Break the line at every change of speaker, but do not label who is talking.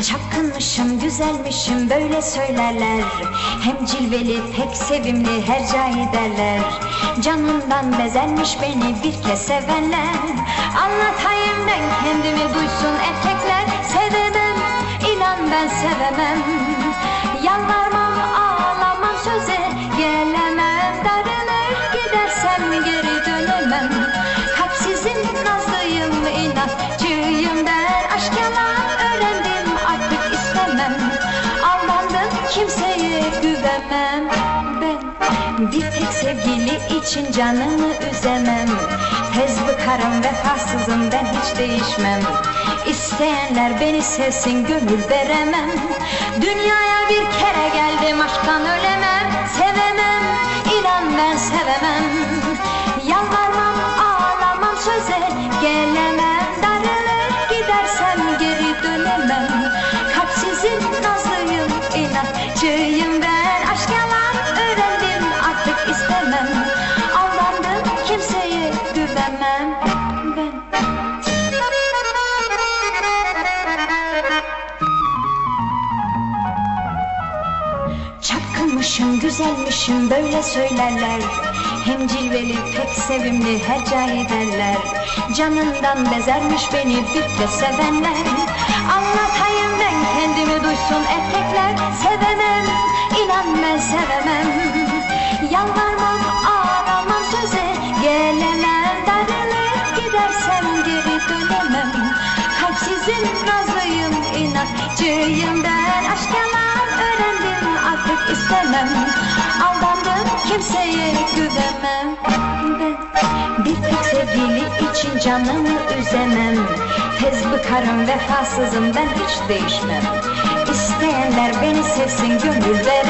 Çapkınmışım, güzelmişim böyle söylerler. Hem cilveli, pek sevimli hercai derler. Canımdan bezermiş beni bir kez sevenler. Anlatayım ben kendimi duysun erkekler. Sevemem, inan ben sevemem. Yalvarmam, ağlamam söze gelemem. Darılır gidersem geri dönemem. Kalpsizim, nazlıyım, inatçıyım ben. Aşk yalan öğrendim, artık istemem. Aldandım, kimseye güvenmem. Ben bir tek sevgili için canımı üzemem. Tez bıkarım, vefasızım ben, hiç değişmem. İsteyenler beni sevsin, gönül veremem. Dünyaya bir kere geldim, aşktan ölemem. Sevemem, inan ben sevemem. Yalvarmam, ağlamam söze gelemem. Darılır gidersem geri dönemem. Kalpsizim, nazlıyım, inatçıyım ben. Aşk yalan öğrendim, artık istemem. Aldandım, kimseye güvenmem ben. Çapkınmışım, güzelmişim böyle söylerler. Hem cilveli, pek sevimli hercai derler. Canından bezermiş beni bir de sevenler. Anlatayım ben kendimi duysun erkekler. Sevemem, inan ben sevemem. Yalvarmam, ağlamam söze gelemem. Darılır gidersem geri dönemem. Kalpsizim, nazlıyım, inatçıyım ben. Aşk yalan öğrendim, artık istemem. Aldandım, kimseye güvenmem ben. Bir tek sevgili için canımı üzemem. Tez bıkarım, vefasızım ben, hiç değişmem. İsteyenler beni sevsin, gönül ver.